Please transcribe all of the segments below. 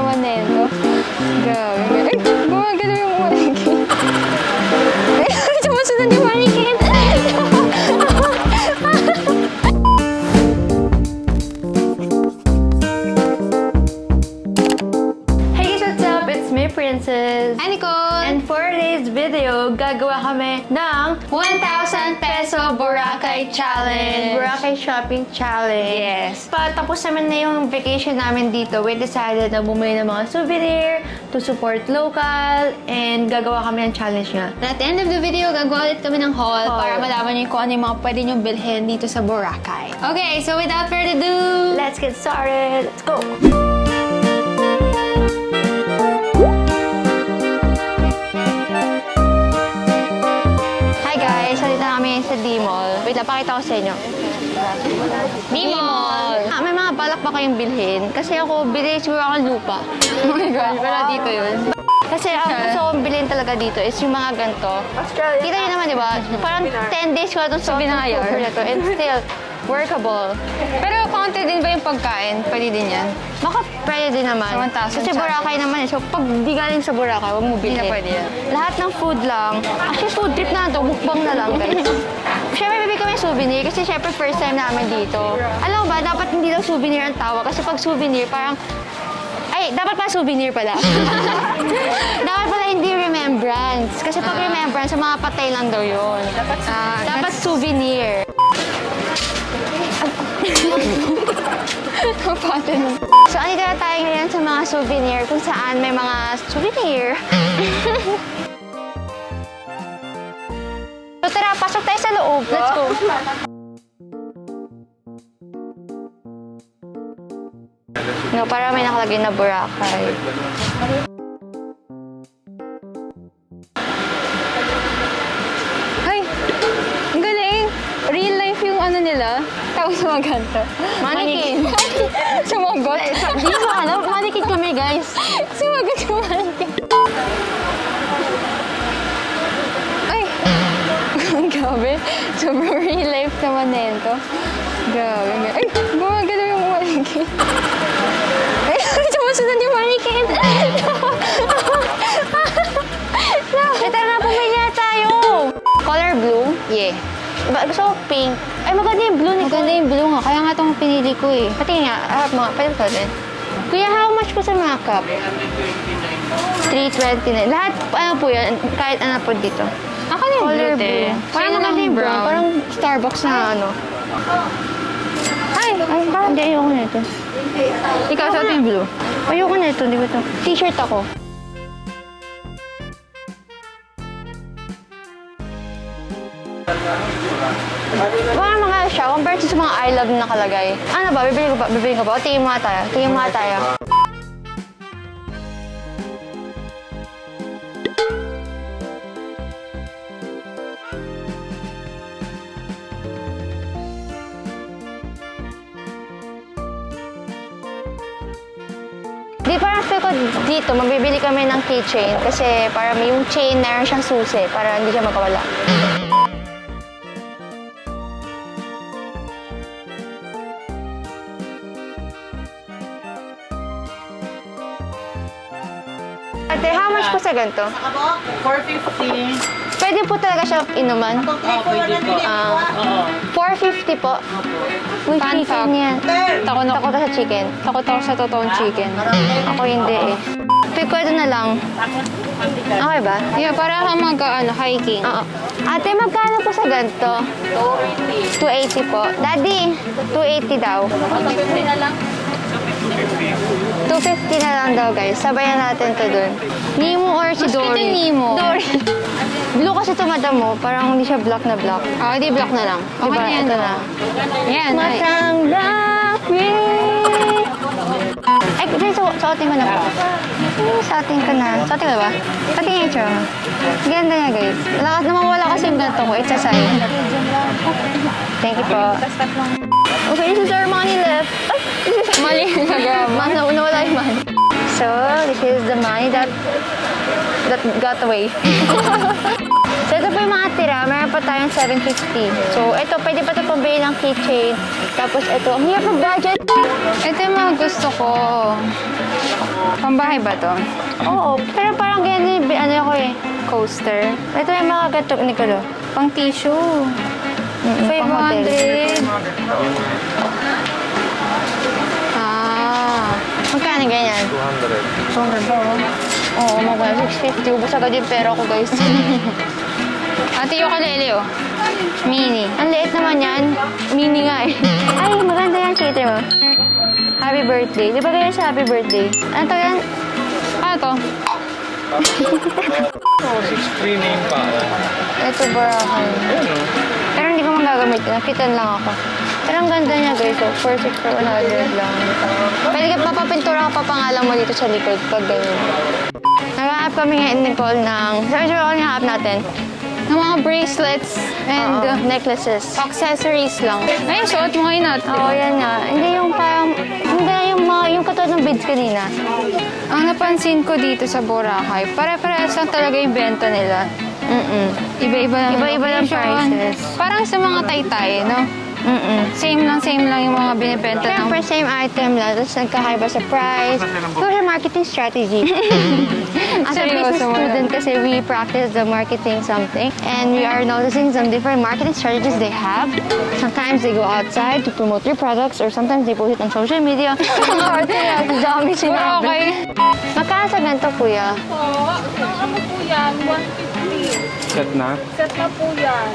naman na ito. Grabe. Ay, gumagano yung mannequin. Ay, sumusunod yung mannequin. Hey guys, what's up? It's me, Princess. Hi, Nicole! And for today's video, gagawa kami ng 1,000 peso Boracay Challenge! Boracay Shopping Challenge. Yes. Patapos naman na yung vacation namin dito, we decided na bumili ng mga souvenir to support local and gagawa kami ng challenge nga. At the end of the video, gagawa ulit kami ng haul para malaman niyo kung ano yung mga pwede niyo bilhin dito sa Boracay. Okay, so without further ado, Let's get started! Let's go! Hi guys! Salita kami sa D-Mall. Wait lang, pakita ko sa inyo. D-Mall! May mga balak pa kayong bilhin? Kasi ako, bili siguro ako ng lupa. oh my God, wala dito yun. Kasi ang gusto kong bilhin talaga dito is yung mga ganito. Kita niyo naman, di ba? Parang 10 days ko na itong binayar. and still workable. Pero counted din ba yung pagkain? Pwede din yan. Baka pwede din naman. Sa 1,000 Kasi Boracay naman. So, pag di galing sa Boracay, huwag mo bilhin. Hindi na pwede yan. Lahat ng food lang. Actually, food trip na ito. Mukbang na lang, guys. Siyempre, bibig kami souvenir. Kasi siyempre, first time namin dito. Alam mo ba, dapat hindi lang souvenir ang tawag. Kasi pag souvenir, parang... Ay, dapat pa souvenir pala. Dapat pala hindi remembrance. Kasi pag remembrance, sa mga patay lang daw yun. Dapat souvenir. So, andito na tayo ngayon sa mga souvenir kung saan may mga souvenir. So, tara, pasok tayo sa loob. Let's go. No, para may nakalagay na Boracay. Ay! Ang galing! Real life yung ano nila. Tapos sumaganto. Mannequin. Sumagot. Hindi mo alam, mannequin kami, guys. Sumagot yung mannequin. Ay! Ang grabe. Sobrang real life naman na ito. Grabe. Ay! Gumagano yung mannequin. Ay, sumusunod yung mannequin. Ito na, pumili na tayo. Color blue? Yeah. Gusto ko pink. Ay, maganda yung blue, Nicole. Maganda yung blue nga. Kaya nga itong pinili ko eh. Pati nga, harap mo. Pwede pa din. Kuya, how much po sa mga cup? 329. Lahat, ano po yan? Kahit ano po dito. Ako na yung Color blue, blue. eh. Parang maganda yung brown. Parang Starbucks na ano. Ay, bakit hindi? Ayoko na ito. Ikaw sa yung blue. Ayoko na ito. Hindi ko ito. T-shirt ako. Baka mga siya, compared sa mga I love na nakalagay. Ano ba? Bibili ko ba? Bibili ko ba? O, tingin mga tayo. Tingin mga tayo. Di parang feel ko dito, mabibili kami ng keychain kasi para may yung chain meron siyang susi para hindi siya magkawala. Ate, how much po sa ganito? 450. Pwede po talaga siya inuman? Pwede po. 450 po. Uy, Fun chicken fact. yan. Takot ako. Takot ka sa chicken. Takot ako sa totoong chicken. Ako hindi eh. Pick ko ito na lang. Okay ba? Yeah, para kang hiking. Oo. Ate, magkano po sa ganito? 280 po. Daddy, 280 daw. 250 na lang. 250 na lang daw, guys. Sabayan natin to dun. Nemo or si Mas cute Dory? yung Nemo. Dory. Blue kasi ito, madam mo. Parang hindi siya black na black. Di black na lang. Okay Diba? na yan. Ito na. Yan. Matang black ring. Ay, dyan, suotin mo na po. Suotin ko na. Suotin ko na ba? Pati nga yung tsura. Ganda niya, guys. Wala kasi yung ganito ko. It's a sign. Thank you po. Okay, this is our money left. Ay, Mali. Nawala yung money. So, this is the money that got away. So, ito po yung mga tira. Meron pa tayong 750. So, ito, pwede pa ito pambili ng keychain. Tapos, ito, ang hirap ng budget. Ito yung mga gusto ko. Pambahay ba to? Oo, pero parang ganyan yung ano ko eh. Coaster. Ito yung mga gatok ni Kulo. Pang tissue. Pang hotel. 500. Ah. Magkano ganyan? 200 ba? Oo, magkano. 650. Ubus agad yung pera ko, guys. Ate, yung kalele, oh. Mini. Ang liit naman yan. Mini nga eh. Ay, maganda yan, cater mo. Happy birthday. Di ba ganyan sa happy birthday? Ano to yan? Ano to? 6-3 name pa. Ito BORACAY. Pero hindi ko magagamit. Nakitan lang ako. Pero ang ganda niya, guys. So, 4 6 for 100 lang. Pwede ka papapintura ka pa pangalan mo dito sa likod pag ganyan. Nag-aap kami ngayon, Nicole, ng... Sabi ko yung hap natin. Ng mga bracelets and Necklaces. accessories lang. Ayun, suot mo ngayon natin. Oo, yan nga. Hindi yung parang... Hindi yung mga... Yung katulad ng beads kanina. Ang napansin ko dito sa Boracay, pare-parehas lang talaga yung benta nila. Iba-iba lang. Iba-iba lang location. prices. Parang sa mga taytay, no? Same lang yung mga binibenta ng... Siyempre, same item lang. Tapos nagkakaiba sa price. Ito yung marketing strategy. As a business Seryoso mo student kasi we practice the marketing something. And we are noticing some different marketing strategies they have. Sometimes they go outside to promote their products or sometimes they post it on social media. Ang dami sinabi. Okay. Magkano sa ganito, kuya? Ano po yan? 150. Set na? Set na po yan.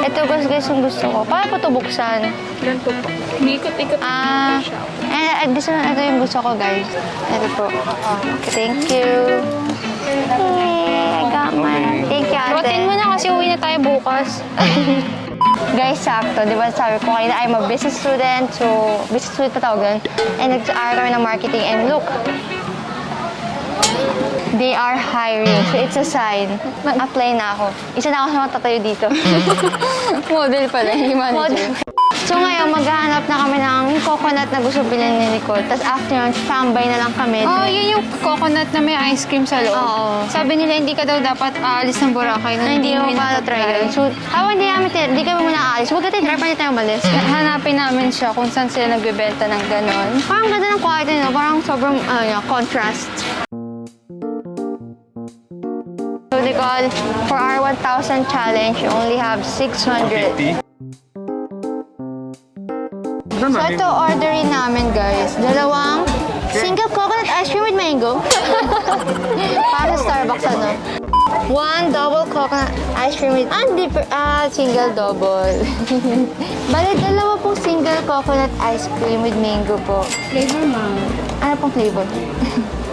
Ito guys yung gusto ko. Paano po ito buksan? Ganito po. Umikot-ikot Ah, po siya. ito yung gusto ko, guys. Ito po. Okay, thank you. Hey, I got mine. Thank you, Suotin mo ate. na kasi uwi na tayo bukas. Guys, sakto. Di ba sabi ko kanina, I'm a business student. So, business student pa tawag yun. And nag-aaral kami ng marketing. And look, they are hiring. So, it's a sign. Apply na ako. Isa na ako sa mga tatayo dito. Model pala, hindi manager. So ngayon, maghahanap na kami ng coconut na gusto bilhin ni Nicole. Tapos after yun, tambay na lang kami. Oh, yun yung coconut na may ice cream sa loob. Oo. Sabi nila hindi ka daw dapat aalis ng Boracay. Na hindi mo pa na-try yun. So, habang hindi kami muna aalis, huwag natin try pa tayo umalis. Hanapin namin siya kung saan sila nagbebenta ng ganon. Parang ganda ng quality, no? Parang sobrang contrast. So Nicole, for our 1,000 challenge, you only have 600. 50? So ito, orderin namin, guys. Dalawang single coconut ice cream with mango. Para sa Starbucks, ano? One double coconut ice cream with... single double. Bale, dalawa pong single coconut ice cream with mango po. Flavor, ma'am. Ano pong flavor?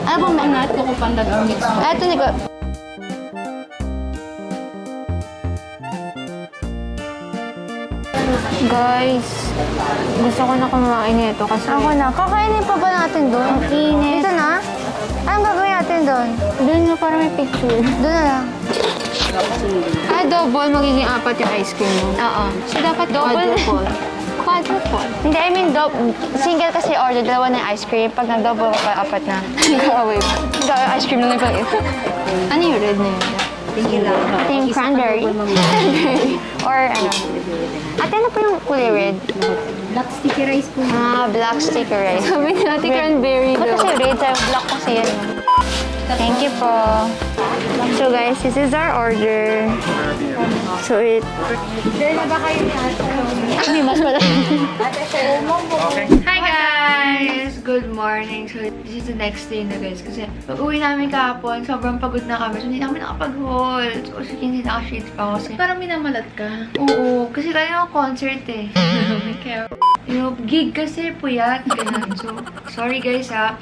Ano pong Coconut, coco pandan or mix. Ito, Nicole. Guys, gusto ko na kumain nito kasi... Ako na. Kakainin pa ba natin doon? Ang init. Dito na? Anong gagawin natin doon? Doon na para may picture. Doon na lang. Double, magiging apat yung ice cream mo. Oo. So, dapat quadruple. Quadruple. Hindi, I mean, single kasi order, dalawa na yung ice cream. Pag nag-double pa, apat na. Away pa. Ice cream na nagpag Ano yung red na yun? Ito yung cranberry. Or ano. Ate, ano po yung kulay red? Black sticky rice po. Black sticky rice. Sabi ni Ate Cranberry Ba't daw. kasi red? Black kasi yan. Thank you po. So guys, this is our order. So it... Dahil na ba kayo ni Ate? May mas pala. Okay. Hi guys! Good morning. So this is the next day na guys. Kasi uwi namin kahapon, sobrang pagod na kami. So hindi na kami nakapag-haul. So sige, hindi naka-shades pa ako. Kasi Parang minamalat ka. oo, kasi kaya yung concert eh. Kaya, yung gig kasi puyat. Ganun. So, sorry guys ha.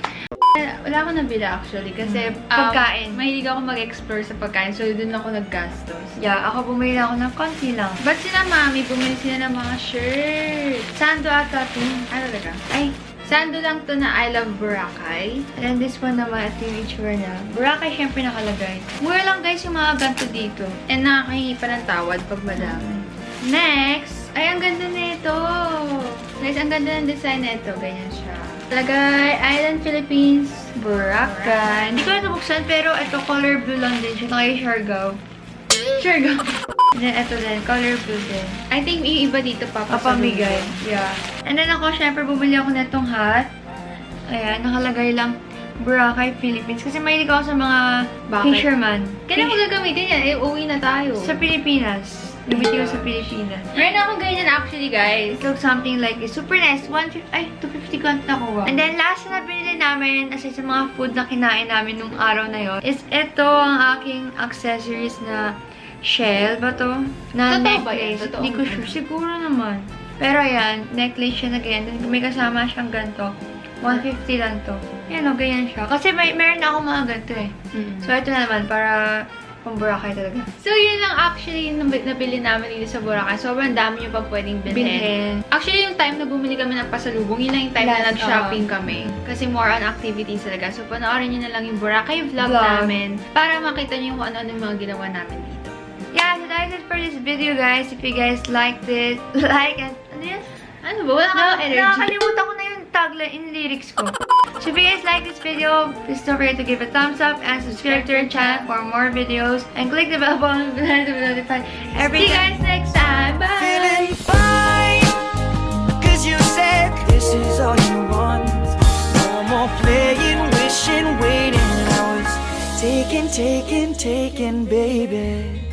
Wala akong nabila actually kasi Pagkain. mahilig ako mag-explore sa pagkain so dun ako naggastos. Yeah, ako bumili ako ng konti lang. Ba't sila mami bumili sila ng mga shirt? Sando ata ito. Ano talaga? Ay, Sando lang to na I love Boracay. and then this one naman, ito yung itsura na. Boracay syempre nakalagay. Mura lang guys yung mga ganito dito. And nakakahingi pa ng tawad pag madami. Next, ay ang ganda na ito. Guys, ang ganda ng design na ito. Ganyan siya. Lagay, Island Philippines, Boracay. Hindi ko na nabuksan pero ito color blue lang din siya. Nakay Siargao. Siargao. Then ito din, color blue din. I think yung iba dito Papamigay. Yeah. And then ako, syempre, bumili ako na itong hat. Ayan, nakalagay lang Boracay, Philippines. Kasi mahilig ako sa mga Bakit? fisherman. Kailan mo gagamitin yan? Eh, uwi na tayo. Sa Pilipinas. Gamitin ko sa Pilipinas. Meron akong ganyan actually, guys. It looks something like this. Super nice. 250 ko nakuha. And then, last na binili namin, as sa mga food na kinain namin nung araw na yon, is ito ang aking accessories na shell ba to? Na Totoo ba yan? necklace. Totoo Hindi ko ba? sure. Siguro naman. Pero ayan, necklace siya na ganyan. Then, may kasama siyang ganito. 150 lang to. Yan o, ganyan siya. Kasi meron na akong mga ganito eh. So, ito na naman, para pang Boracay talaga. So, yun lang actually yung nabili namin dito sa Boracay. Sobrang dami yung pa pwedeng bilhin. Actually, yung time na bumili kami ng pasalubong, yun lang yung time na nag-shopping kami. Kasi more on activities talaga. So, panoorin nyo na lang yung Boracay vlog namin para makita nyo kung ano-ano yung mga ginawa namin dito. Yeah, so that's it for this video, guys. If you guys liked it, like and... Ano yan? Ano ba? Wala ka energy. Nakakalimutan ko na yung tagline in lyrics ko. So if you guys like this video, please don't forget to give a thumbs up and subscribe to our channel for more videos. And click the bell button to be notified every See you guys next time. Bye! Feeling fine, 'cause you said this is all you want. No more playing, wishing, waiting. I was taken, baby.